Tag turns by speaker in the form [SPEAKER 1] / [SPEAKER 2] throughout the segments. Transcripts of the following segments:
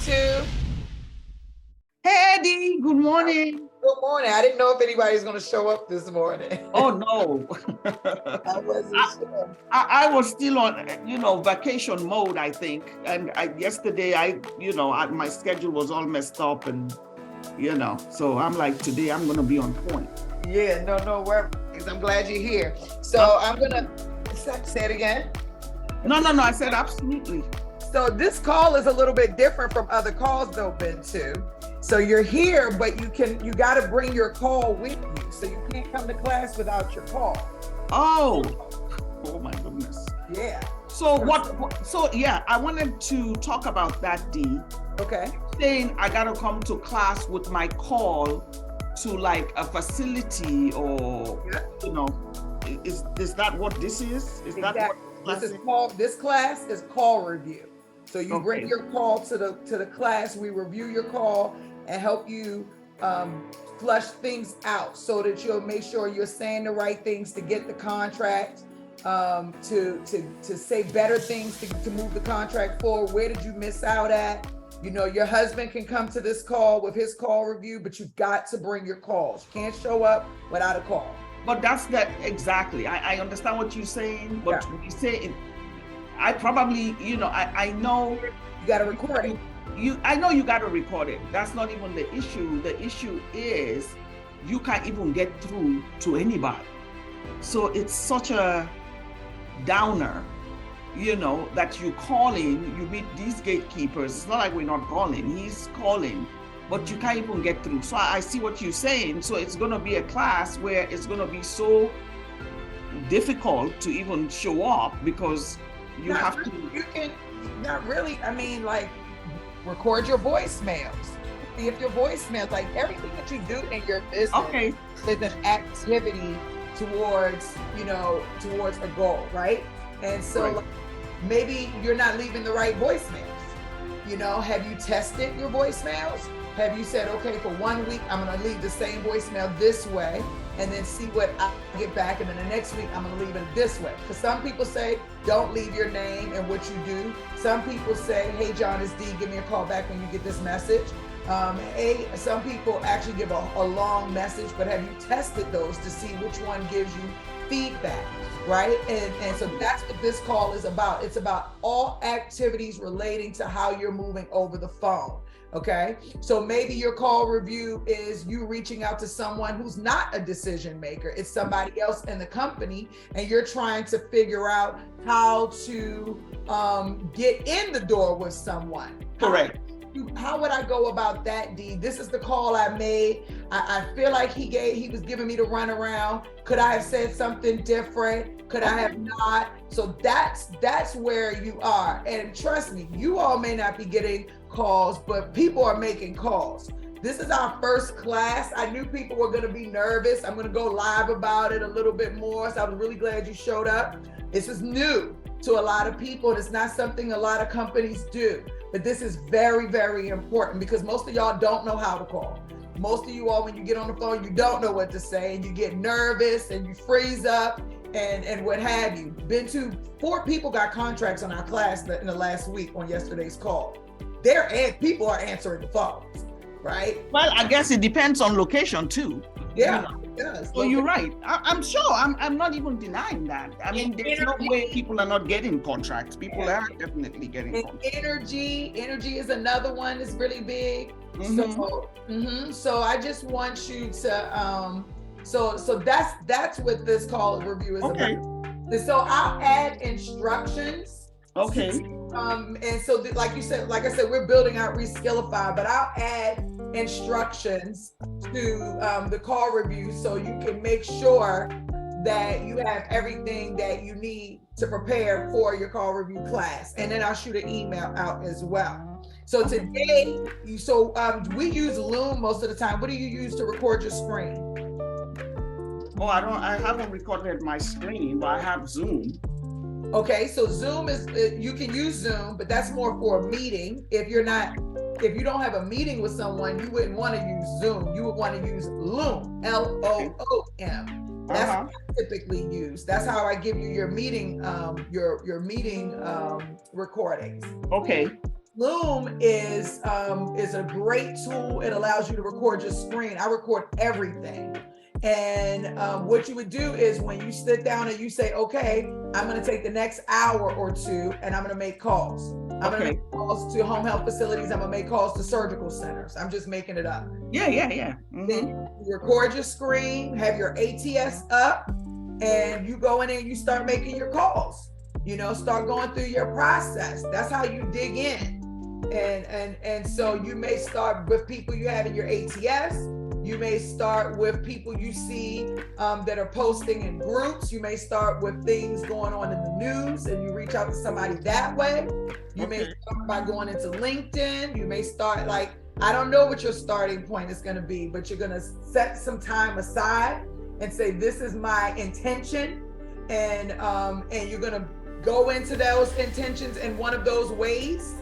[SPEAKER 1] YouTube.
[SPEAKER 2] Hey, Eddie, good morning.
[SPEAKER 1] Good morning. I didn't know if anybody's going to show up this morning.
[SPEAKER 2] Oh, no.
[SPEAKER 1] I wasn't sure.
[SPEAKER 2] I was still on, vacation mode, I think. And yesterday, my schedule was all messed up and, so I'm like, today I'm going to be on point.
[SPEAKER 1] Yeah, no worries. I'm glad you're here. So I'm going to say it again.
[SPEAKER 2] No, I said absolutely.
[SPEAKER 1] So this call is a little bit different from other calls though, been to. So you're here, but you got to bring your call with you. So you can't come to class without your call.
[SPEAKER 2] Oh my goodness.
[SPEAKER 1] Yeah.
[SPEAKER 2] So I wanted to talk about that, Dee.
[SPEAKER 1] Okay.
[SPEAKER 2] Saying I got to come to class with my call to like a facility or, is that what this is? Is
[SPEAKER 1] exactly.
[SPEAKER 2] That what
[SPEAKER 1] this class is call review. So you bring your call to the class, we review your call and help you flush things out so that you'll make sure you're saying the right things to get the contract, to say better things to move the contract forward. Where did you miss out at? Your husband can come to this call with his call review, but you've got to bring your calls. You can't show up without a call.
[SPEAKER 2] But that's that exactly. I understand what you're saying, but when you say it, I probably, I know
[SPEAKER 1] you got to record it.
[SPEAKER 2] I know you got to record it. That's not even the issue. The issue is you can't even get through to anybody. So it's such a downer, that you calling, you meet these gatekeepers. It's not like we're not calling. He's calling, but you can't even get through. So I see what you're saying. So it's going to be a class where it's going to be so difficult to even show up because you can
[SPEAKER 1] not really. I mean, like, record your voicemails. See if your voicemails, like everything that you do in your business is an activity towards a goal, right? And so like, maybe you're not leaving the right voicemails. Have you tested your voicemails? Have you said, okay, for 1 week, I'm going to leave the same voicemail this way and then see what I get back. And then the next week, I'm going to leave it this way. Because some people say, don't leave your name and what you do. Some people say, hey, John, it's Dee, give me a call back when you get this message. Some people actually give a long message, but have you tested those to see which one gives you feedback, right? And so that's what this call is about. It's about all activities relating to how you're moving over the phone. Okay, so maybe your call review is you reaching out to someone who's not a decision maker. It's somebody else in the company, and you're trying to figure out how to get in the door with someone.
[SPEAKER 2] Correct.
[SPEAKER 1] How would I go about that, Dee? This is the call I made. I feel like he was giving me the runaround. Could I have said something different? Could I have not? So that's where you are. And trust me, you all may not be getting calls, but people are making calls. This is our first class. I knew people were going to be nervous. I'm going to go live about it a little bit more. So I'm really glad you showed up. This is new to a lot of people, and it's not something a lot of companies do. But this is very, very important because most of y'all don't know how to call. Most of you all, when you get on the phone, you don't know what to say and you get nervous and you freeze up and what have you. 4 people got contracts on our class in the last week on yesterday's call. People are answering the phones, right?
[SPEAKER 2] Well, I guess it depends on location too.
[SPEAKER 1] Yeah, it does.
[SPEAKER 2] So you're right. I'm sure. I'm not even denying that. I mean, there's no way people are not getting contracts. People are definitely getting contracts.
[SPEAKER 1] Energy is another one that's really big. So I just want you to so that's what this call review is about. So I'll add instructions.
[SPEAKER 2] Okay.
[SPEAKER 1] And so like I said, we're building out Reskillify, but I'll add instructions to the call review so you can make sure that you have everything that you need to prepare for your call review class. And then I'll shoot an email out as well. So today, we use Loom most of the time. What do you use to record your screen?
[SPEAKER 2] Oh, I haven't recorded my screen, but I have Zoom.
[SPEAKER 1] Okay, so Zoom you can use Zoom, but that's more for a meeting. If you don't have a meeting with someone, you wouldn't want to use Zoom. You would want to use Loom, Loom. That's what I typically use. That's how I give you your meeting, your meeting recordings.
[SPEAKER 2] Okay.
[SPEAKER 1] Loom is a great tool. It allows you to record your screen. I record everything. And what you would do is when you sit down and you say, okay, I'm going to take the next hour or two and I'm going to make calls. I'm going to make calls to home health facilities. I'm going to make calls to surgical centers. I'm just making it up.
[SPEAKER 2] Yeah. Mm-hmm.
[SPEAKER 1] Then you record your screen, have your ATS up, and you go in and you start making your calls. Start going through your process. That's how you dig in. And so you may start with people you have in your ATS. You may start with people you see that are posting in groups. You may start with things going on in the news and you reach out to somebody that way. You may start by going into LinkedIn. You may start I don't know what your starting point is going to be, but you're going to set some time aside and say, this is my intention. And you're going to go into those intentions in one of those ways.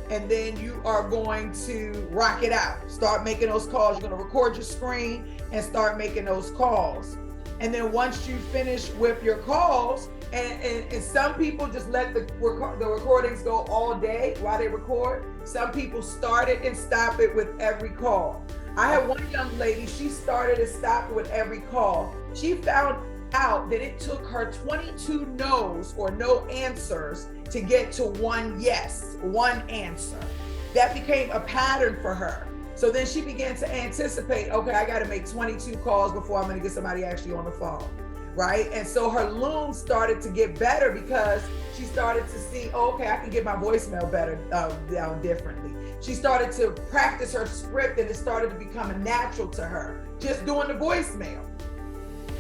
[SPEAKER 1] And then you are going to rock it out. Start making those calls. You're going to record your screen and start making those calls. And then once you finish with your calls, and some people just let the recordings go all day while they record. Some people start it and stop it with every call. I had one young lady, she started and stopped with every call. She found out that it took her 22 no's or no answers to get to one yes, one answer. That became a pattern for her. So then she began to anticipate, okay, I got to make 22 calls before I'm going to get somebody actually on the phone, right? And so her Loom started to get better because she started to see, okay, I can get my voicemail better down differently. She started to practice her script and it started to become a natural to her, just doing the voicemail.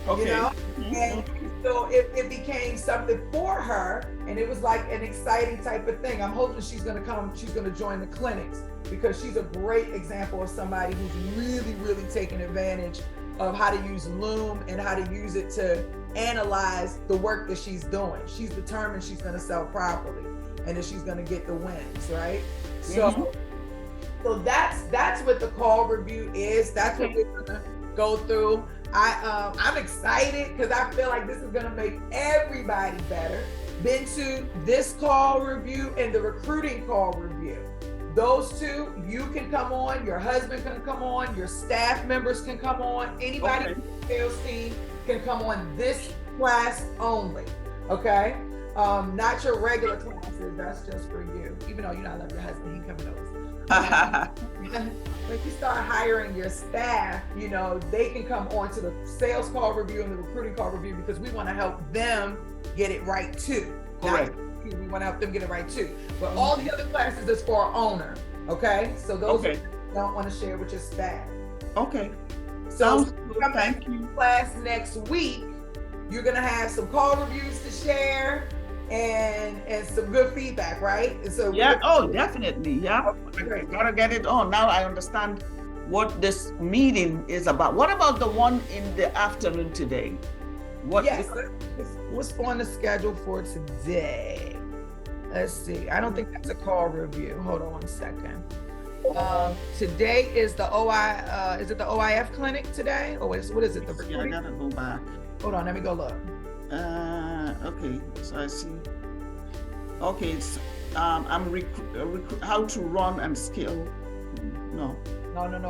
[SPEAKER 2] Okay.
[SPEAKER 1] And so it became something for her, and it was like an exciting type of thing. I'm hoping she's going to join the clinics because she's a great example of somebody who's really, really taking advantage of how to use Loom and how to use it to analyze the work that she's doing. She's determined she's going to sell properly and that she's going to get the wins, right? So that's what the call review is. That's what we're going to go through. I'm excited because I feel like this is going to make everybody better. Been to this call review and the recruiting call review. Those two, you can come on, your husband can come on, your staff members can come on, anybody in the sales team can come on this class only, okay? Not your regular classes, that's just for you. Even though I love your husband, he coming over. When you start hiring your staff, they can come on to the sales call review and the recruiting call review because we want to help them get it right too.
[SPEAKER 2] Correct.
[SPEAKER 1] We want to help them get it right too. But all the other classes is for our owner. Okay. So those you don't want to share with your staff.
[SPEAKER 2] Okay.
[SPEAKER 1] So thank you. Class next week, you're gonna have some call reviews to share and some good feedback, right? And so
[SPEAKER 2] definitely. Yeah. I gotta get it on. Now I understand what this meeting is about. What about the one in the afternoon today?
[SPEAKER 1] What's on the schedule for today? Let's see. I don't think that's a call review. Hold on one second. Today is the is it the OIF clinic today? Or what is it? The recruiting?
[SPEAKER 2] I gotta go back.
[SPEAKER 1] Hold on, let me go look.
[SPEAKER 2] Okay, so I see. Okay, it's I'm how to run and scale. No.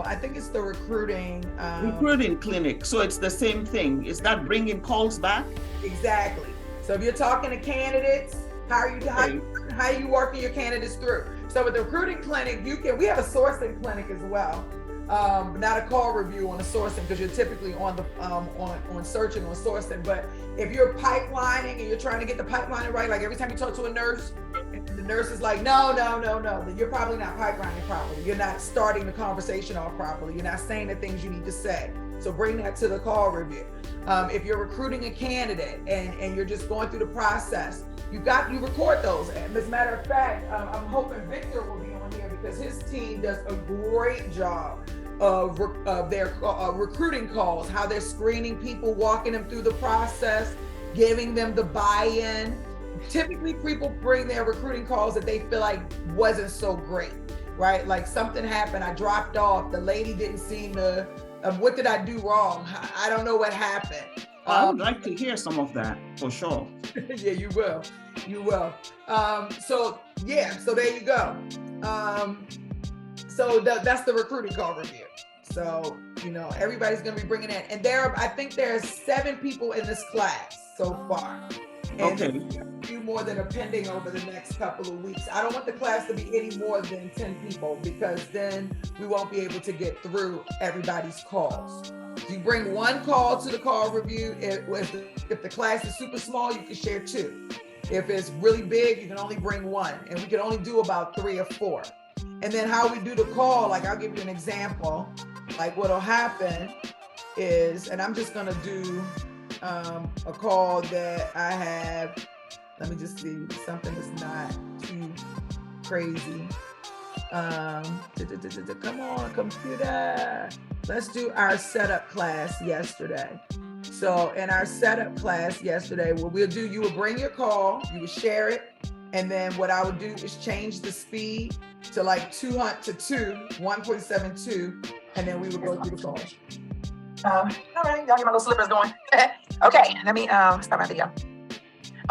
[SPEAKER 1] I think it's the recruiting.
[SPEAKER 2] Recruiting clinic. So it's the same thing. Is that bringing calls back?
[SPEAKER 1] Exactly. So if you're talking to candidates, how are you working your candidates through? So with the recruiting clinic, we have a sourcing clinic as well. Not a call review on the sourcing because you're typically on the on searching on sourcing. But if you're pipelining and you're trying to get the pipelining right, like every time you talk to a nurse, and the nurse is like, no, then you're probably not pipelining properly. You're not starting the conversation off properly. You're not saying the things you need to say. So bring that to the call review. If you're recruiting a candidate and you're just going through the process, you record those. And as a matter of fact, I'm hoping Victor will be on here because his team does a great job of their recruiting calls, how they're screening people, walking them through the process, giving them the buy-in. Typically, people bring their recruiting calls that they feel like wasn't so great, right? Like something happened, I dropped off, the lady didn't seem to, what did I do wrong? I don't know what happened.
[SPEAKER 2] I would like to hear some of that, for sure.
[SPEAKER 1] Yeah, you will. So there you go. So that's the recruiting call review. So, everybody's going to be bringing in, and I think there's 7 people in this class so far. And
[SPEAKER 2] Okay.
[SPEAKER 1] a few more that are pending over the next couple of weeks. I don't want the class to be any more than 10 people, because then we won't be able to get through everybody's calls. You bring 1 call to the call review. If the class is super small, you can share 2. If it's really big, you can only bring 1, and we can only do about 3 or 4. And then how we do the call, like I'll give you an example. Like what'll happen is, and I'm just gonna do a call that I have. Let me just see something that's not too crazy. Come on, computer. Let's do our setup class yesterday. So in our setup class yesterday, what we'll do, you will bring your call, you would share it, and then what I would do is change the speed to like 1.72, and then we would go through the call.
[SPEAKER 3] All right, y'all get my little slippers going. Okay, let me start my video.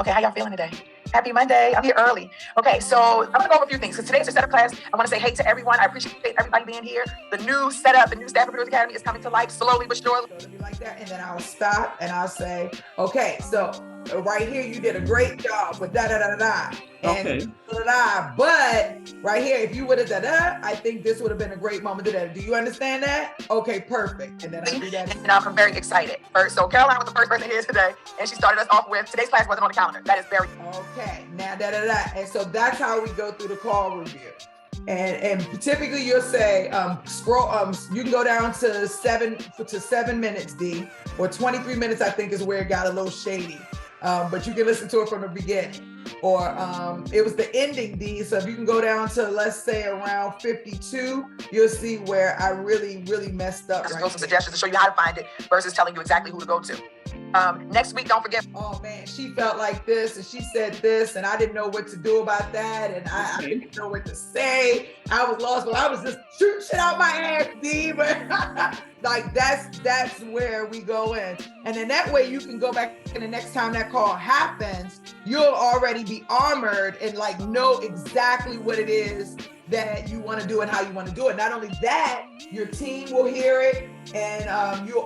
[SPEAKER 3] Okay, how y'all feeling today? Happy Monday. I'm here early. Okay, so I'm gonna go over a few things. Because today's your setup class. I want to say hey to everyone. I appreciate everybody being here. The new setup, the new Staffingpreneurs Academy is coming to life slowly but surely.
[SPEAKER 1] So it'll be like that, and then I'll stop and I'll say, okay, so right here you did a great job with da-da-da-da-da. And
[SPEAKER 2] Okay.
[SPEAKER 1] da-da-da. But right here, if you would have da-da, I think this would have been a great moment to da. Do you understand that? Okay, perfect. And then I do that.
[SPEAKER 3] And I'm very excited. So Caroline was the first person here today, and she started us off with, today's class wasn't on the calendar. That is very...
[SPEAKER 1] Okay, now da-da-da. And so that's how we go through the call review. And typically you'll say, you can go down to 7 minutes, D, or 23 minutes, I think is where it got a little shady. But you can listen to it from the beginning. Or it was the ending, D. So if you can go down to, let's say, around 52, you'll see where I really, really messed up.
[SPEAKER 3] Right, some suggestions to show you how to find it versus telling you exactly who to go to. Next week, don't forget.
[SPEAKER 1] Oh man, she felt like this and she said this and I didn't know what to do about that, and I didn't know what to say. I was lost, but I was just shooting shit out my ass, D. But like that's where we go in, and then that way you can go back, and the next time that call happens, you'll already be armored and like know exactly what it is that you want to do and how you want to do it. Not only that, your team will hear it, and your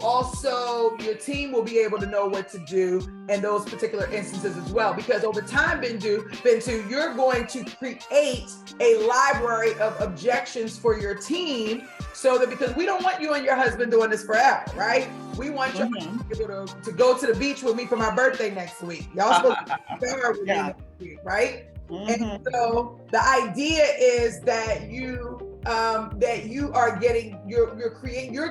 [SPEAKER 1] team will be able to know what to do in those particular instances as well. Because over time, Bintu, you're going to create a library of objections for your team, so that, because we don't want you and your husband doing this forever, right? We want you to go to the beach with me for my birthday next week. Y'all supposed to be next week, right? Mm-hmm. And so the idea is that you're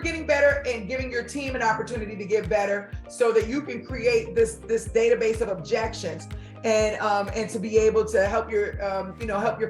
[SPEAKER 1] getting better and giving your team an opportunity to get better, so that you can create this database of objections and to be able to help your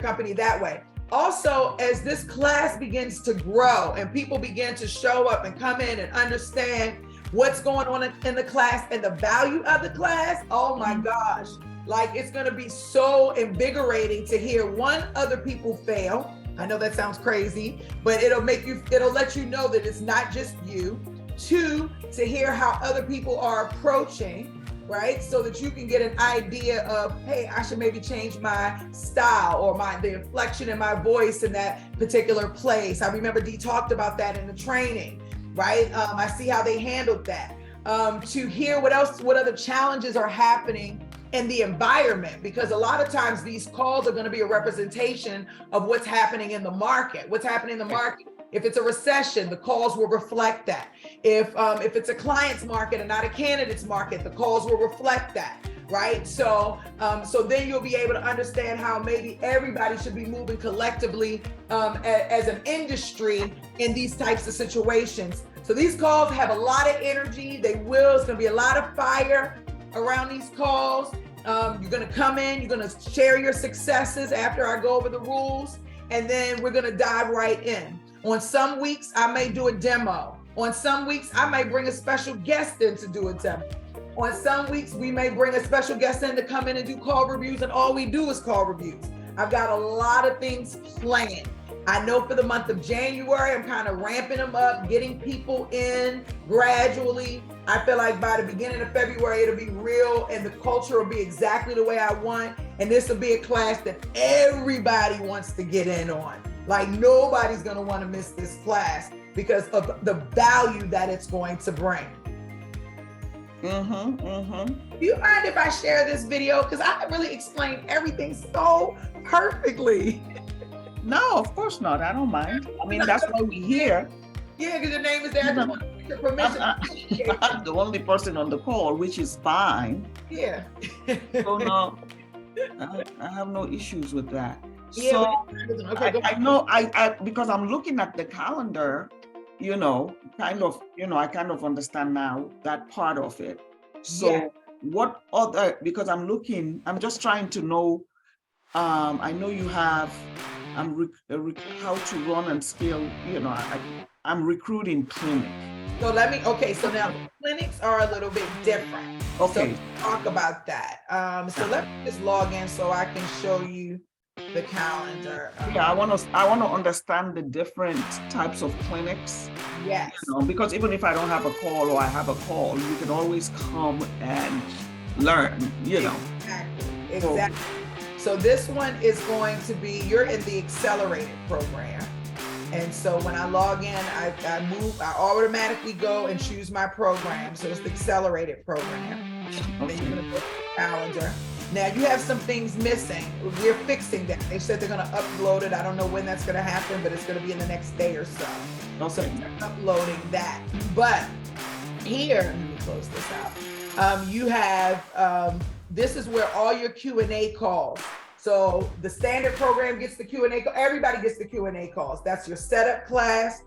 [SPEAKER 1] company that way. Also, as this class begins to grow and people begin to show up and come in and understand what's going on in the class and the value of the class, oh my gosh. Like, it's going to be so invigorating to hear other people fail. I know that sounds crazy, but it'll let you know that it's not just you. 2, to hear how other people are approaching, right? So that you can get an idea of, hey, I should maybe change my style or the inflection in my voice in that particular place. I remember Dee talked about that in the training, right? I see how they handled that. To hear what other challenges are happening in the environment, because a lot of times these calls are going to be a representation of what's happening in the market. If it's a recession, the calls will reflect that. If it's a client's market and not a candidate's market, the calls will reflect that, right? So then you'll be able to understand how maybe everybody should be moving collectively as an industry in these types of situations. So these calls have a lot of energy. It's going to be a lot of fire around these calls. You're going to come in, you're going to share your successes after I go over the rules, and then we're going to dive right in. On some weeks, I may do a demo. On some weeks, I may bring a special guest in to do a demo. On some weeks, we may bring a special guest in to come in and do call reviews, and all we do is call reviews. I've got a lot of things planned. I know for the month of January, I'm kind of ramping them up, getting people in gradually. I feel like by the beginning of February, it'll be real and the culture will be exactly the way I want. And this will be a class that everybody wants to get in on. Like nobody's gonna want to miss this class because of the value that it's going to bring. Do you mind if I share this video? Because I really explained everything so perfectly.
[SPEAKER 2] No, of course not. I don't mind. I mean, that's why we're here.
[SPEAKER 1] Yeah, because your name is there. I just want to get your permission.
[SPEAKER 2] I'm the only person on the call, which is fine.
[SPEAKER 1] Yeah.
[SPEAKER 2] So no, I have no issues with that.
[SPEAKER 1] Yeah,
[SPEAKER 2] So
[SPEAKER 1] okay,
[SPEAKER 2] I know I because I'm looking at the calendar, you know, I kind of understand now that part of it. So
[SPEAKER 1] Yeah.
[SPEAKER 2] what other, because I'm just trying to know, I know you have, how to run and scale, you know, I'm recruiting clinic.
[SPEAKER 1] So so now clinics are a little bit different.
[SPEAKER 2] Okay.
[SPEAKER 1] So talk about that. So let me just log in so I can show you the calendar.
[SPEAKER 2] Yeah, I want to understand the different types of clinics.
[SPEAKER 1] Yes.
[SPEAKER 2] You know, because even if I don't have a call or I have a call, you can always come and learn, you know.
[SPEAKER 1] Exactly. So this one is going to be, you're in the accelerated program. And so when I log in, I automatically go and choose my program. So it's the accelerated program.
[SPEAKER 2] Okay.
[SPEAKER 1] Then you're gonna go to the calendar. Now you have some things missing. We're fixing that. They said they're gonna upload it. I don't know when that's gonna happen, but it's gonna be in the next day or so. So
[SPEAKER 2] Okay.
[SPEAKER 1] they're uploading that. But here, let me close this out. You have, this is where all your Q&A calls. So the standard program gets the Q&A, everybody gets the Q&A calls. That's your setup class,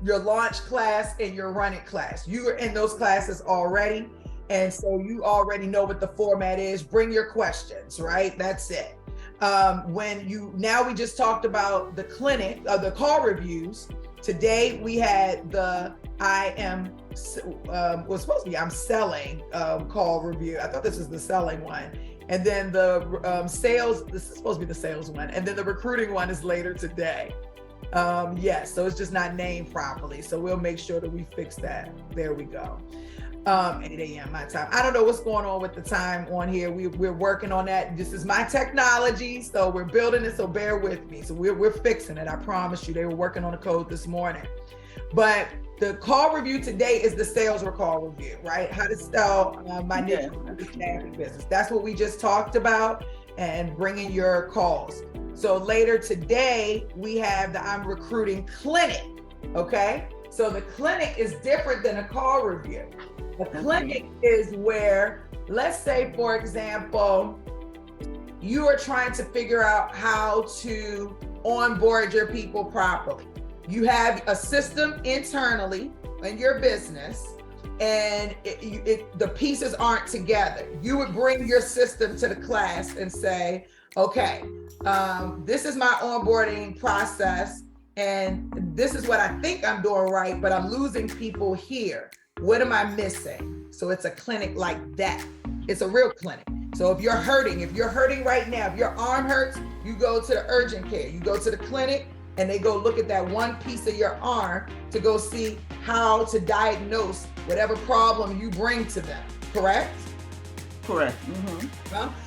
[SPEAKER 1] your launch class, and your run it class. You are in those classes already. And so you already know what the format is. Bring your questions, right? That's it. We just talked about the clinic, the call reviews. Today we had the I'm selling call review. I thought this was the selling one. And then the sales, this is supposed to be the sales one. And then the recruiting one is later today. Yes, so it's just not named properly. So we'll make sure that we fix that. There we go. 8 a.m. my time. I don't know what's going on with the time on here. We're working on that. This is my technology, so we're building it, so bear with me. So we're fixing it, I promise you. They were working on the code this morning. But the call review today is the sales call review, right? How to sell my niche staffing business. That's what we just talked about, and bringing your calls. So later today, we have the I'm recruiting clinic, okay? So the clinic is different than a call review. A clinic is where, let's say, for example, you are trying to figure out how to onboard your people properly. You have a system internally in your business, and the pieces aren't together. You would bring your system to the class and say, okay, this is my onboarding process, and this is what I think I'm doing right, but I'm losing people here. What am I missing? So it's a clinic like that. It's a real clinic. So if you're hurting right now, if your arm hurts, you go to the urgent care, you go to the clinic, and they go look at that one piece of your arm to go see how to diagnose whatever problem you bring to them, correct?
[SPEAKER 2] Correct.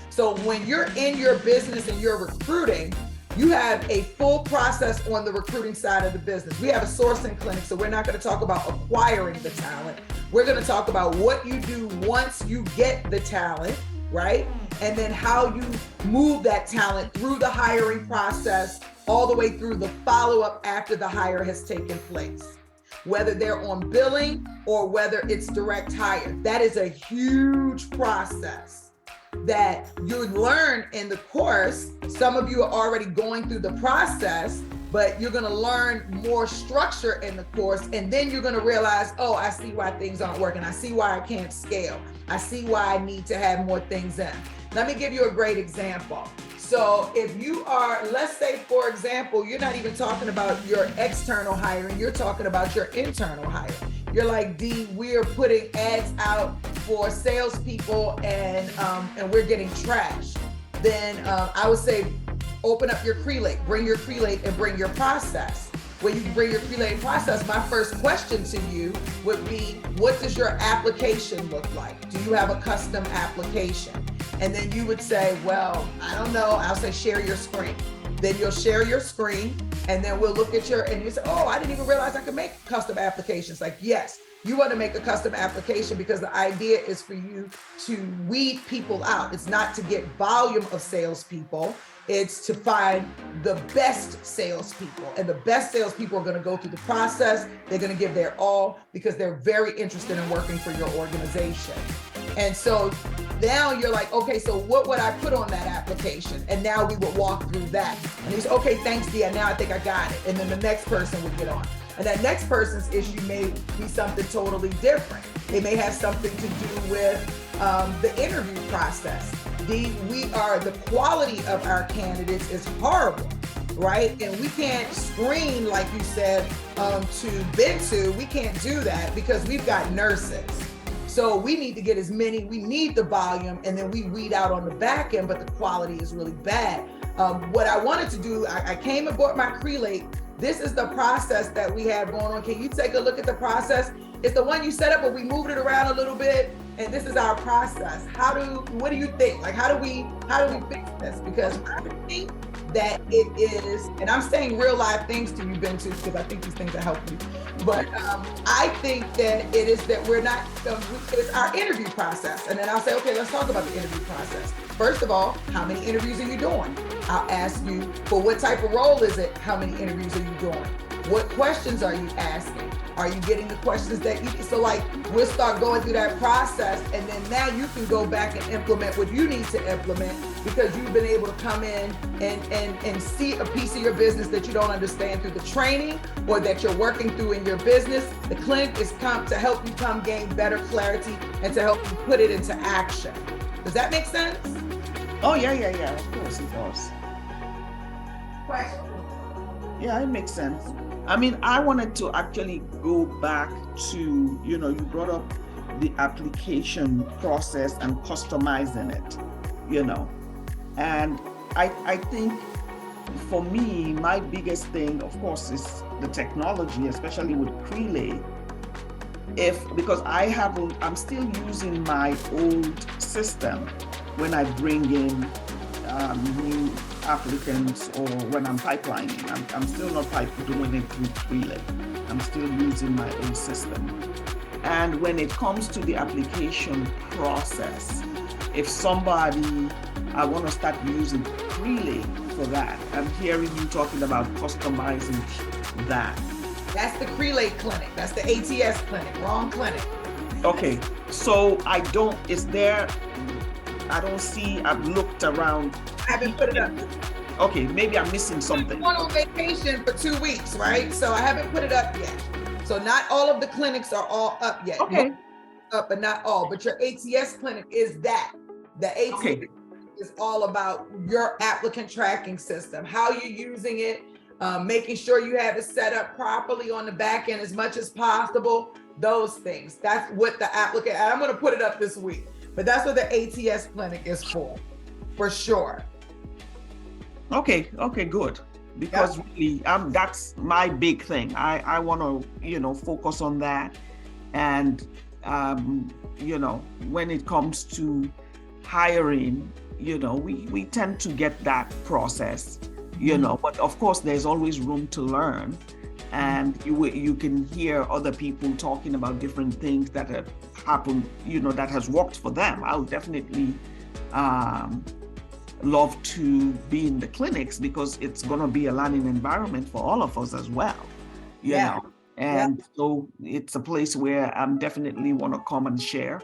[SPEAKER 1] So when you're in your business and you're recruiting, you have a full process on the recruiting side of the business. We have a sourcing clinic, so we're not going to talk about acquiring the talent. We're going to talk about what you do once you get the talent, right? And then how you move that talent through the hiring process, all the way through the follow-up after the hire has taken place. Whether they're on billing or whether it's direct hire. That is a huge process that you learn in the course. Some of you are already going through the process, but you're going to learn more structure in the course. And then you're going to realize, oh, I see why things aren't working. I see why I can't scale. I see why I need to have more things in. Let me give you a great example. So if you are, let's say, for example, you're not even talking about your external hiring, you're talking about your internal hiring. You're like, Dee, we're putting ads out for salespeople and we're getting trashed. Then I would say, open up your Crelate, bring your Crelate and bring your process. When you bring your Crelate process, my first question to you would be, what does your application look like? Do you have a custom application? And then you would say, well, I don't know. I'll say, share your screen. Then you'll share your screen, and then we'll look at and you say, oh, I didn't even realize I could make custom applications. Like, yes, you want to make a custom application because the idea is for you to weed people out. It's not to get volume of salespeople. It's to find the best salespeople, and the best salespeople are going to go through the process. They're going to give their all because they're very interested in working for your organization. And so now you're like, okay, so what would I put on that application? And now we would walk through that. And he's, okay, thanks, Dia. Now I think I got it. And then the next person would get on. And that next person's issue may be something totally different. It may have something to do with the interview process. The quality of our candidates is horrible, right? And we can't screen, like you said, to Bintu. We can't do that because we've got nurses. So we need to get we need the volume, and then we weed out on the back end, but the quality is really bad. What I wanted to do, I came aboard my Crelate. This is the process that we have going on. Can you take a look at the process? It's the one you set up, but we moved it around a little bit, and this is our process. What do you think? Like, how do we fix this? Because I think that it is, and I'm saying real live things to you, Bintu, because I think these things will help you. But I think that it is that we're not, it's our interview process. And then I'll say, okay, let's talk about the interview process. First of all, how many interviews are you doing? I'll ask you, for what type of role is it? How many interviews are you doing? What questions are you asking? Are you getting the questions that you, so like, we'll start going through that process, and then now you can go back and implement what you need to implement because you've been able to come in and see a piece of your business that you don't understand through the training or that you're working through in your business. The clinic is come to help you gain better clarity and to help you put it into action. Does that make sense?
[SPEAKER 2] Oh, yeah. Of course it does.
[SPEAKER 1] Question.
[SPEAKER 2] Yeah, it makes sense. I mean, I wanted to actually go back to, you brought up the application process and customizing it, and I think for me, my biggest thing, of course, is the technology, especially with Crelate. Because I'm still using my old system when I bring in new applicants or when I'm pipelining. I'm still not doing it through Crelate. I'm still using my own system. And when it comes to the application process, if I want to start using Crelate for that, I'm hearing you talking about customizing that.
[SPEAKER 1] That's the Crelate clinic. That's the ATS clinic, wrong clinic.
[SPEAKER 2] Okay, so I've looked around.
[SPEAKER 1] I haven't put it up.
[SPEAKER 2] Okay, maybe I'm missing something.
[SPEAKER 1] I'm going on vacation for 2 weeks, right? So I haven't put it up yet. So not all of the clinics are all up yet.
[SPEAKER 2] Okay.
[SPEAKER 1] Up, but not all. But your ATS clinic is that. The ATS is all about your applicant tracking system, how you're using it, making sure you have it set up properly on the back end as much as possible. Those things. That's what the applicant, and I'm going to put it up this week. But that's what the ATS clinic is for sure.
[SPEAKER 2] Okay, good. Because really, that's my big thing. I want to, focus on that. And, when it comes to hiring, we tend to get that process, but of course, there's always room to learn. And you can hear other people talking about different things that have happened, that has worked for them. I'll definitely love to be in the clinics because it's going to be a learning environment for all of us as well, you know. And so it's a place where I'm definitely want to come and share,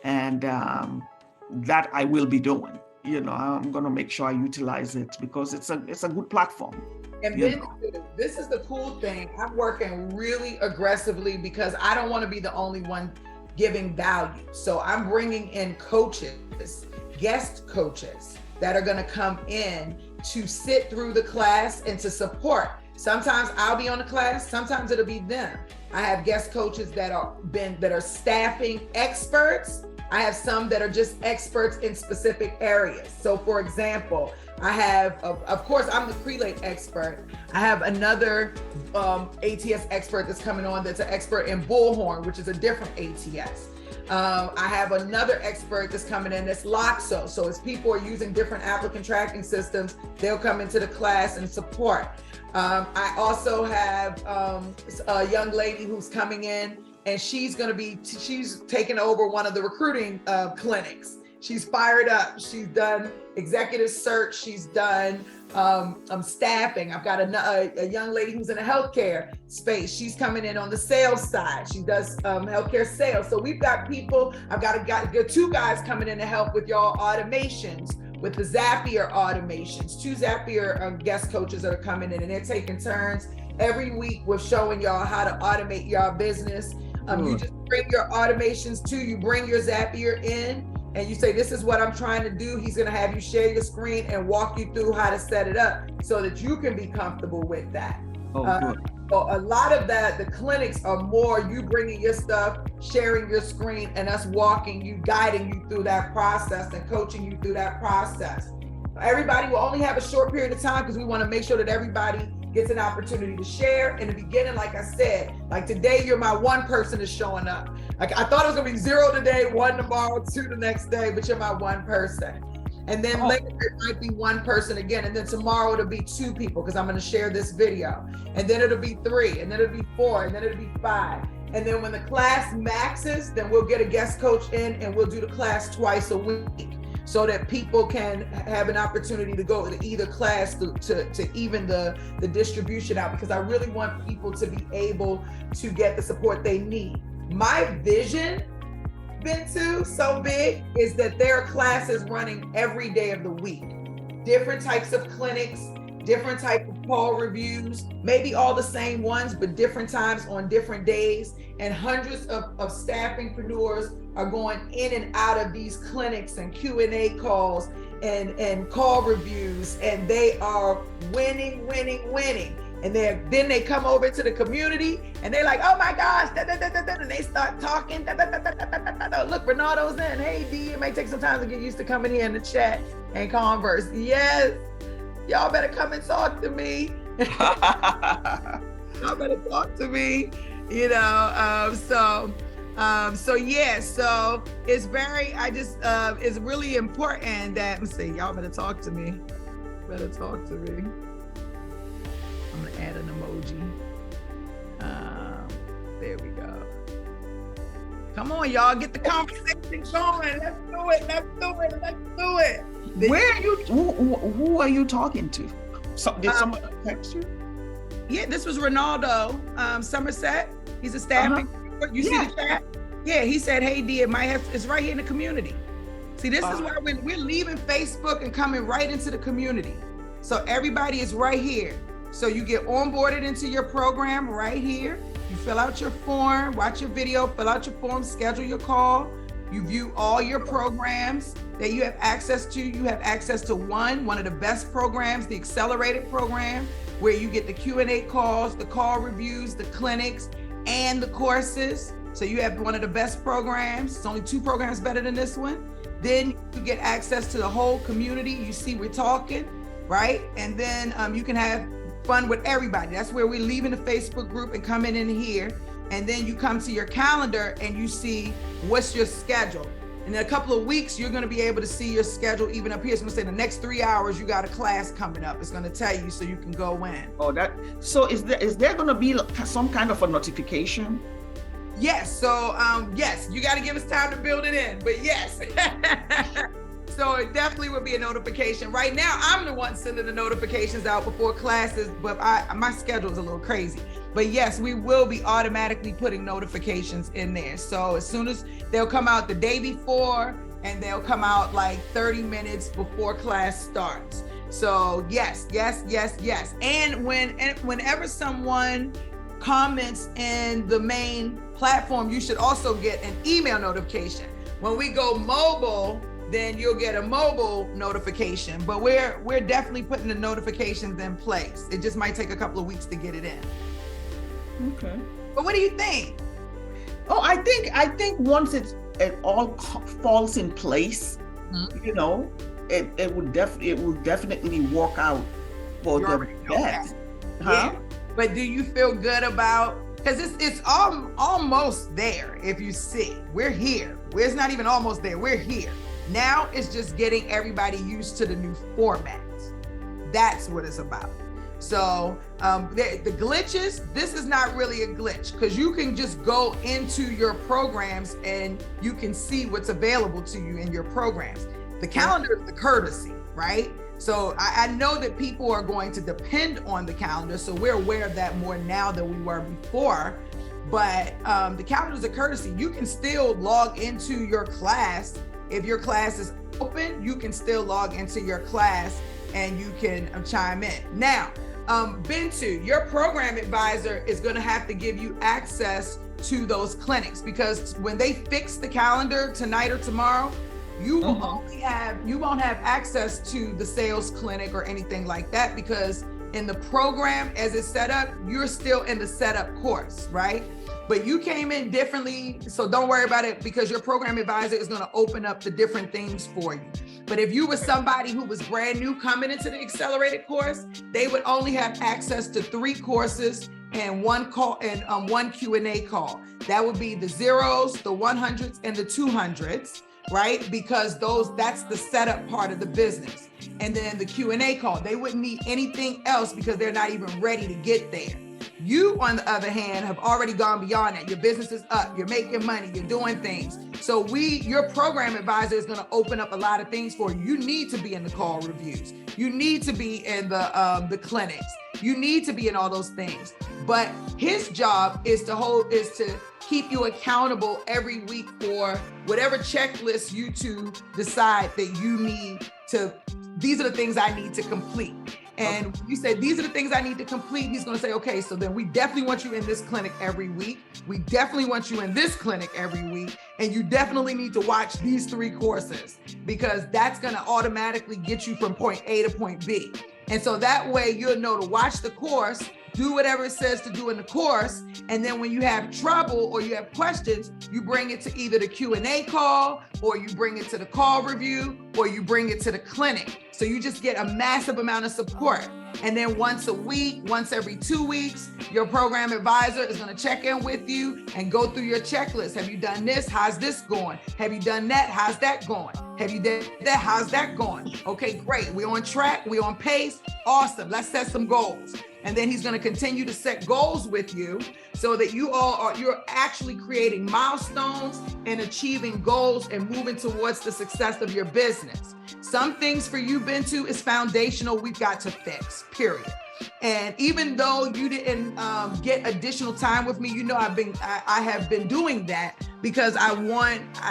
[SPEAKER 2] and that I will be doing. I'm going to make sure I utilize it because it's a good platform.
[SPEAKER 1] And then this is the cool thing. I'm working really aggressively because I don't want to be the only one giving value. So I'm bringing in coaches, guest coaches that are going to come in to sit through the class and to support. Sometimes I'll be on the class, sometimes it'll be them. I have guest coaches that are staffing experts. I have some that are just experts in specific areas. So for example, I have, of course, I'm the prelate expert. I have another ATS expert that's coming on that's an expert in bullhorn, which is a different ATS. I have another expert that's coming in that's LOXO. So as people are using different applicant tracking systems, they'll come into the class and support. I also have a young lady who's coming in, and she's taking over one of the recruiting clinics. She's fired up. She's done executive search. She's done staffing. I've got a young lady who's in a healthcare space. She's coming in on the sales side. She does healthcare sales. So we've got people. I've got two guys coming in to help with y'all automations, with the Zapier automations. Two Zapier guest coaches that are coming in, and they're taking turns every week with showing y'all how to automate your business. You just bring your automations you bring your Zapier in, and you say, this is what I'm trying to do. He's gonna have you share your screen and walk you through how to set it up so that you can be comfortable with that. So a lot of the clinics are more you bringing your stuff, sharing your screen, and us walking you, guiding you through that process and coaching you through that process. Everybody will only have a short period of time because we wanna make sure that everybody gets an opportunity to share. In the beginning, like I said, like today, you're my one person that's showing up. Like I thought it was gonna be 0 today, 1 tomorrow, 2 the next day, but you're my one person. And then later it might be one person again. And then tomorrow it'll be 2 people because I'm gonna share this video. And then it'll be 3, and then it'll be 4, and then it'll be 5. And then when the class maxes, then we'll get a guest coach in and we'll do the class twice a week, so that people can have an opportunity to go to either class to even the distribution out, because I really want people to be able to get the support they need. My vision, Bintu, so big, is that there are classes running every day of the week. Different types of clinics, different type of call reviews, maybe all the same ones, but different times on different days. And hundreds of staffingpreneurs are going in and out of these clinics and Q&A calls and call reviews, and they are winning. And then they come over to the community and they're like, oh my gosh, and they start talking. Look, Ronaldo's in. Hey, D, it may take some time to get used to coming here in the chat and converse. Yes, y'all better come and talk to me. Y'all better talk to me, you know. So it's very, it's really important that, let's see, y'all better talk to me. I'm gonna add an emoji. There we go. Come on, y'all, get the conversation going. Let's do it.
[SPEAKER 2] Where are you, who are you talking to? Did someone text you?
[SPEAKER 1] Yeah, this was Ronaldo, Somerset. He's a staffing. You see the chat? Yeah, he said, hey, D, it's right here in the community. See, this is why when we're leaving Facebook and coming right into the community. So everybody is right here. So you get onboarded into your program right here. You fill out your form, watch your video, fill out your form, schedule your call. You view all your programs that you have access to. You have access to one of the best programs, the accelerated program, where you get the Q&A calls, the call reviews, the clinics, and the courses. So you have one of the best programs. It's only 2 programs better than this one. Then you get access to the whole community. You see we're talking, right? And then you can have fun with everybody. That's where we're leaving the Facebook group and coming in here. And then you come to your calendar and you see what's your schedule. And in a couple of weeks, you're going to be able to see your schedule even up here. It's going to say the next 3 hours, you got a class coming up. It's going to tell you so you can go in.
[SPEAKER 2] So is there going to be some kind of a notification?
[SPEAKER 1] Yes. So yes, you got to give us time to build it in, but yes. So it definitely will be a notification. Right now, I'm the one sending the notifications out before classes, but my schedule is a little crazy. But yes, we will be automatically putting notifications in there. So as soon as they'll come out the day before, and they'll come out like 30 minutes before class starts. So yes. And whenever someone comments in the main platform, you should also get an email notification. When we go mobile, then you'll get a mobile notification. But we're definitely putting the notifications in place. It just might take a couple of weeks to get it in.
[SPEAKER 2] Okay.
[SPEAKER 1] But what do you think?
[SPEAKER 2] Oh, I think once it all falls in place, you know, it will definitely work out for the best. Huh?
[SPEAKER 1] Yeah. But do you feel good about, because it's almost there. If you see, we're here. It's not even almost there. We're here. Now it's just getting everybody used to the new format. That's what it's about. So the glitches, this is not really a glitch, because you can just go into your programs and you can see what's available to you in your programs. The calendar is the courtesy, right? So I know that people are going to depend on the calendar. So we're aware of that more now than we were before. But the calendar is a courtesy. You can still log into your class. If your class is open, you can still log into your class and you can chime in. Now, Bintu, your program advisor is going to have to give you access to those clinics, because when they fix the calendar tonight or tomorrow, you will you won't have access to the sales clinic or anything like that, because in the program as it's set up, you're still in the setup course, right? But you came in differently, so don't worry about it, because your program advisor is going to open up the different things for you. But if you were somebody who was brand new coming into the accelerated course, they would only have access to 3 courses and one call and one Q&A call. That would be the 0s, the 100s, and the 200s, right? Because that's the setup part of the business. And then the Q&A call, they wouldn't need anything else because they're not even ready to get there. You, on the other hand, have already gone beyond that. Your business is up, you're making money, you're doing things. So your program advisor is going to open up a lot of things for you. You need to be in the call reviews. You need to be in the clinics. You need to be in all those things. But his job is to keep you accountable every week for whatever checklist you two decide that you need to, these are the things I need to complete. And you say, these are the things I need to complete. He's going to say, okay, so then we definitely want you in this clinic every week. We definitely want you in this clinic every week. And you definitely need to watch these 3 courses, because that's going to automatically get you from point A to point B. And so that way you'll know to watch the course, do whatever it says to do in the course. And then when you have trouble or you have questions, you bring it to either the Q&A call, or you bring it to the call review, or you bring it to the clinic. So you just get a massive amount of support. And then once a week, once every 2 weeks, your program advisor is going to check in with you and go through your checklist. Have you done this? How's this going? Have you done that? How's that going? Have you done that? How's that going? Okay, great. We're on track. We're on pace. Awesome. Let's set some goals. And then he's going to continue to set goals with you so that you're actually creating milestones and achieving goals and moving towards the success of your business. Some things for you, Bintu, is foundational. We've got to fix, period. And even though you didn't get additional time with me, you know, I have been doing that because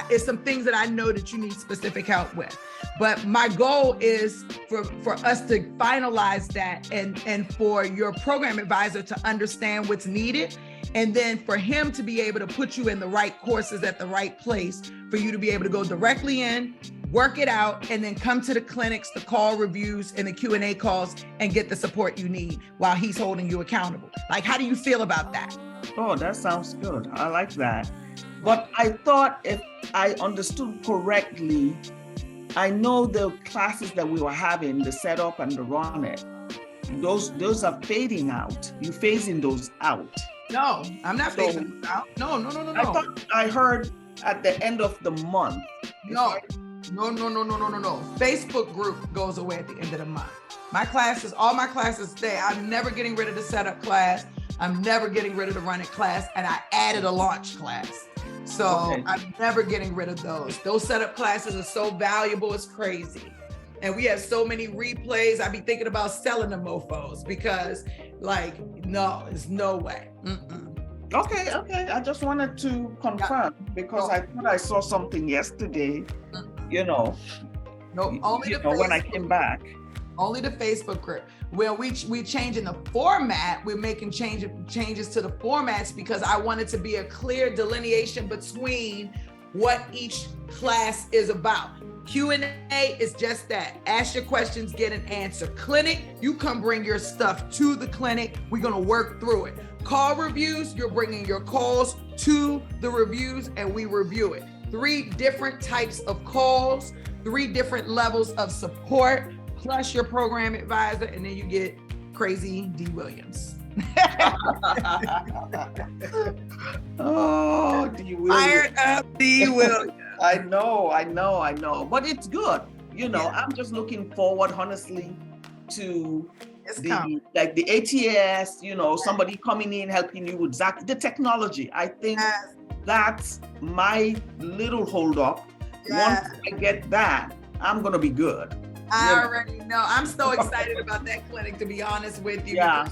[SPEAKER 1] it's some things that I know that you need specific help with. But my goal is for us to finalize that and for your program advisor to understand what's needed, and then for him to be able to put you in the right courses at the right place for you to be able to go directly in, work it out, and then come to the clinics, the call reviews, and the Q&A calls and get the support you need while he's holding you accountable. Like, how do you feel about that?
[SPEAKER 2] Oh, that sounds good. I like that. But I thought, if I understood correctly, I know the classes that we were having, the setup and the run it, those are fading out. You're phasing those out.
[SPEAKER 1] No, I'm not phasing them out. No.
[SPEAKER 2] I thought I heard at the end of the month.
[SPEAKER 1] No. Facebook group goes away at the end of the month. All my classes stay. I'm never getting rid of the setup class. I'm never getting rid of the run it class. And I added a launch class. So okay. I'm never getting rid of those. Those setup classes are so valuable, it's crazy. And we have so many replays. I be thinking about selling the mofos because no, there's no way.
[SPEAKER 2] Okay. I just wanted to confirm because I thought I saw something yesterday,
[SPEAKER 1] No, only
[SPEAKER 2] when I came back.
[SPEAKER 1] Only the Facebook group. Well, we changing the format. We're making changes to the formats because I wanted to be a clear delineation between what each class is about. Q&A is just that. Ask your questions, get an answer. Clinic, you come bring your stuff to the clinic. We're going to work through it. Call reviews, you're bringing your calls to the reviews and we review it. 3 different types of calls, 3 different levels of support, plus your program advisor, and then you get crazy D. Williams.
[SPEAKER 2] Oh, D. Williams.
[SPEAKER 1] Fired up D. Williams.
[SPEAKER 2] I know. But it's good. You know, I'm just looking forward, honestly, to the ATS, you know, somebody coming in, helping you with the technology. I think that's my little hold up. Once I get that, I'm going to be good.
[SPEAKER 1] I already know. I'm so excited about that clinic, to be honest with you.
[SPEAKER 2] Yeah,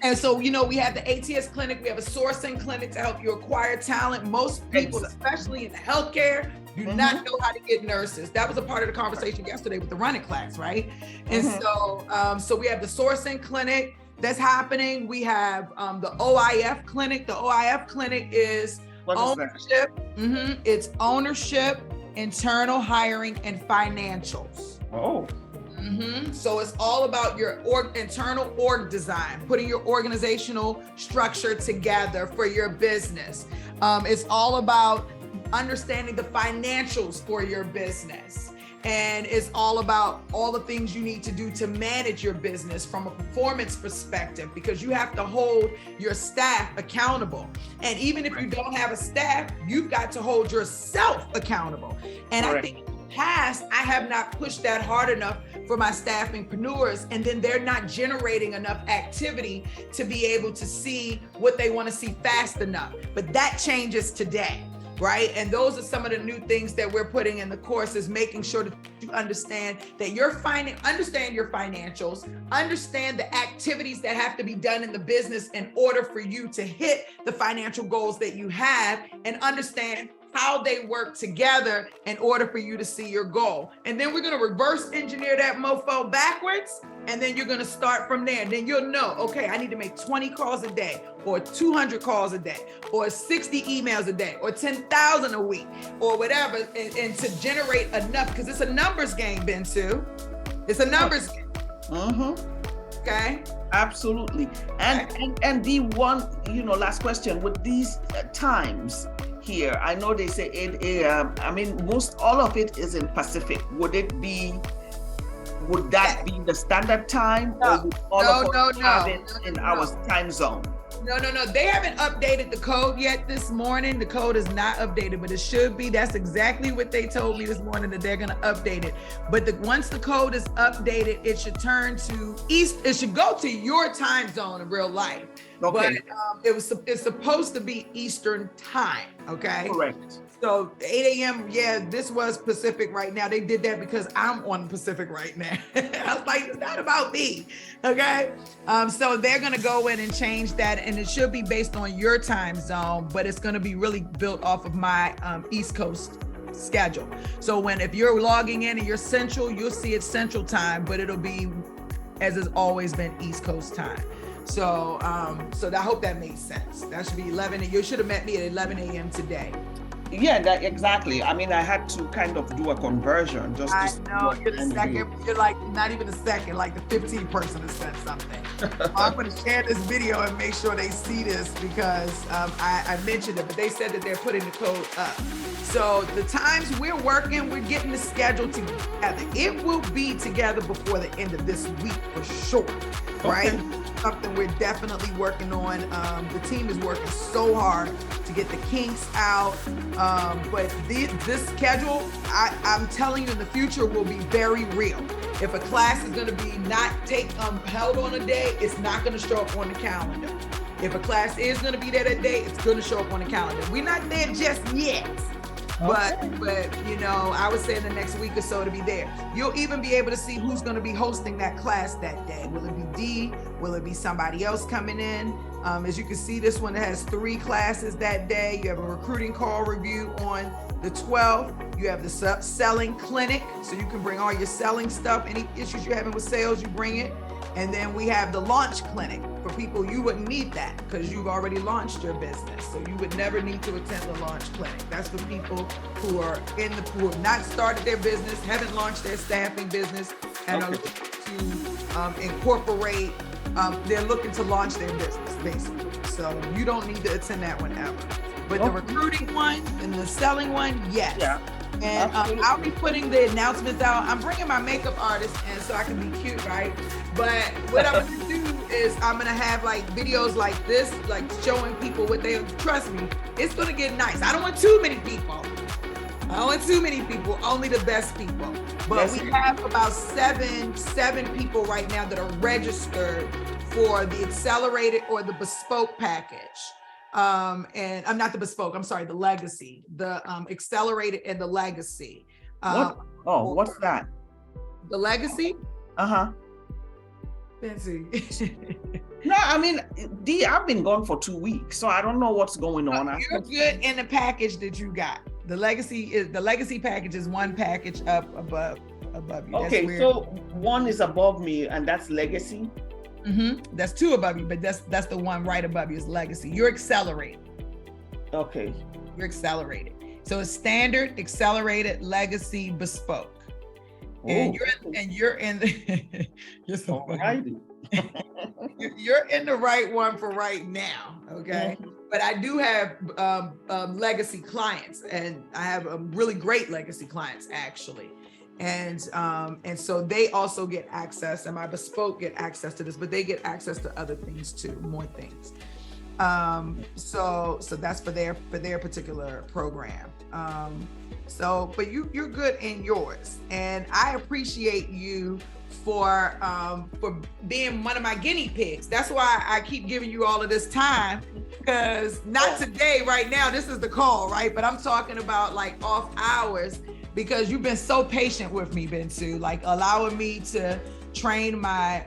[SPEAKER 1] And so, you know, we have the ATS clinic, we have a sourcing clinic to help you acquire talent. Most people, especially in the healthcare, do not know how to get nurses. That was a part of the conversation yesterday with the running class, right? And so we have the sourcing clinic that's happening. We have the OIF clinic. The OIF clinic is ownership. It's ownership, internal hiring, and financials. So it's all about your internal org design, putting your organizational structure together for your business. It's all about understanding the financials for your business. And it's all about all the things you need to do to manage your business from a performance perspective, because you have to hold your staff accountable. And even if you don't have a staff, you've got to hold yourself accountable. And I think past, I have not pushed that hard enough for my staffingpreneurs, and then they're not generating enough activity to be able to see what they want to see fast enough. But that changes today, right? And those are some of the new things that we're putting in the course, is making sure that you understand that understand your financials, understand the activities that have to be done in the business in order for you to hit the financial goals that you have, and understand how they work together in order for you to see your goal. And then we're going to reverse engineer that mofo backwards. And then you're going to start from there. And then you'll know, okay, I need to make 20 calls a day, or 200 calls a day, or 60 emails a day, or 10,000 a week, or whatever. And to generate enough, because it's a numbers game, Bensu. It's a numbers game. Okay.
[SPEAKER 2] Absolutely. And the one, you know, last question with these times here, I know they say 8 a.m. I mean, all of it is in Pacific. Would that be the standard time? Or would all of us have it in our time zone?
[SPEAKER 1] No. They haven't updated the code yet this morning. The code is not updated, but it should be. That's exactly what they told me this morning, that they're going to update it. But once the code is updated, it should turn to East. It should go to your time zone in real life.
[SPEAKER 2] Okay.
[SPEAKER 1] But it's supposed to be Eastern time. Okay.
[SPEAKER 2] Correct.
[SPEAKER 1] So 8 a.m. Yeah, this was Pacific right now. They did that because I'm on Pacific right now. I was like, it's not about me. Okay. So they're going to go in and change that, and it should be based on your time zone, but it's going to be really built off of my East Coast schedule. So if you're logging in and you're Central, you'll see it's Central time, but it'll be, as it's always been, East Coast time. So I hope that makes sense. That should be 11. You should have met me at 11 a.m. today.
[SPEAKER 2] Yeah, that I mean, I had to kind of do a conversion just to see.
[SPEAKER 1] I know, you're the second, you're like not even a second, like the 15th person to said something. I'm going to share this video and make sure they see this, because I mentioned it, but they said that they're putting the code up. So the times we're working, we're getting the schedule together. It will be together before the end of this week for sure, right? Something we're definitely working on. The team is working so hard to get the kinks out. But this schedule, I'm telling you, in the future will be very real. If a class is going to be held on a day, it's not going to show up on the calendar. If a class is going to be there that day, it's going to show up on the calendar. We're not there just yet. But you know, I would say in the next week or so to be there. You'll even be able to see who's going to be hosting that class that day. Will it be D? Will it be somebody else coming in? As you can see, this one has 3 classes that day. You have a recruiting call review on the 12th. You have the selling clinic, so you can bring all your selling stuff. Any issues you're having with sales, you bring it. And then we have the launch clinic. For people, you wouldn't need that because you've already launched your business. So you would never need to attend the launch clinic. That's for people who who have not started their business, haven't launched their staffing business, and are looking to incorporate they're looking to launch their business, basically. So you don't need to attend that one ever. But the recruiting one and the selling one, yes.
[SPEAKER 2] Yeah.
[SPEAKER 1] And I'll be putting the announcements out. I'm bringing my makeup artist in so I can be cute, right? But what I'm gonna do is I'm gonna have like videos like this, like showing people what they, trust me, it's gonna get nice. I don't want too many people. I don't want too many people, only the best people. But we have about seven people right now that are registered for the accelerated or the bespoke package. And I'm not the bespoke, I'm sorry, the legacy, the accelerated and the legacy.
[SPEAKER 2] What's that?
[SPEAKER 1] The legacy? Fancy.
[SPEAKER 2] No, I mean, D, I've been gone for 2 weeks, so I don't know what's going on.
[SPEAKER 1] You're good in the package that you got. The legacy package is one package up above you.
[SPEAKER 2] Okay, so one is above me, and that's legacy.
[SPEAKER 1] That's two above you, but that's the one right above you is legacy. You're accelerated.
[SPEAKER 2] Okay.
[SPEAKER 1] You're accelerated. So it's standard, accelerated, legacy, bespoke. And you're in you're so funny. You're in the right one for right now, okay? But I do have legacy clients, and I have really great legacy clients actually. And so they also get access, and my bespoke get access to this, but they get access to other things too, more things. So that's for their particular program. But you're good in yours, and I appreciate you for being one of my guinea pigs. That's why I keep giving you all of this time, because not today, right now, this is the call, right? But I'm talking about like off hours, because you've been so patient with me, Bensu, like allowing me to train my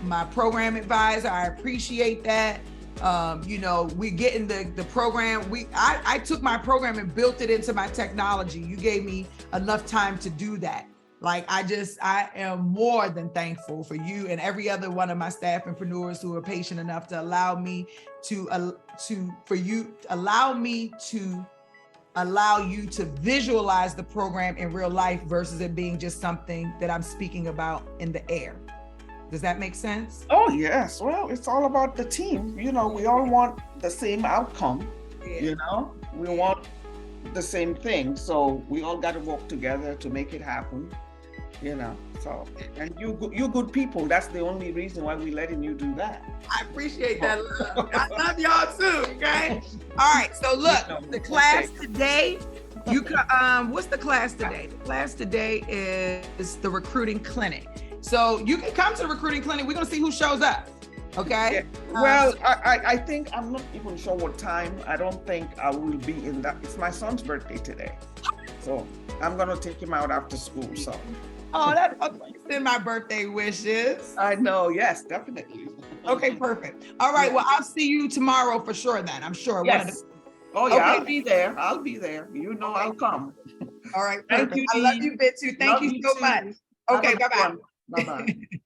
[SPEAKER 1] my program advisor. I appreciate that. We're getting the program. I took my program and built it into my technology. You gave me enough time to do that. Like I am more than thankful for you and every other one of my staffingpreneurs who are patient enough to allow you to visualize the program in real life versus it being just something that I'm speaking about in the air. Does that make sense?
[SPEAKER 2] Oh, yes. Well, it's all about the team. We all want the same outcome. We want the same thing. So we all got to work together to make it happen. So, and you good people. That's the only reason why we're letting you do that.
[SPEAKER 1] I appreciate that love. I love y'all too, okay? All right, so look, the class today, what's the class today? The class today is the recruiting clinic. So you can come to the recruiting clinic. We're gonna see who shows up, okay?
[SPEAKER 2] Yeah. Well, I think, I'm not even sure what time. I don't think I will be in that. It's my son's birthday today. So I'm gonna take him out after school, so.
[SPEAKER 1] Oh, send my birthday wishes.
[SPEAKER 2] I know, yes, definitely.
[SPEAKER 1] Okay, perfect. All right, well, I'll see you tomorrow for sure then, I'm sure.
[SPEAKER 2] Yes. Oh yeah, okay. I'll be there. I'll come.
[SPEAKER 1] All right, perfect. I love you, Bitsu. Thank you so much. Okay, bye-bye.
[SPEAKER 2] Bye-bye.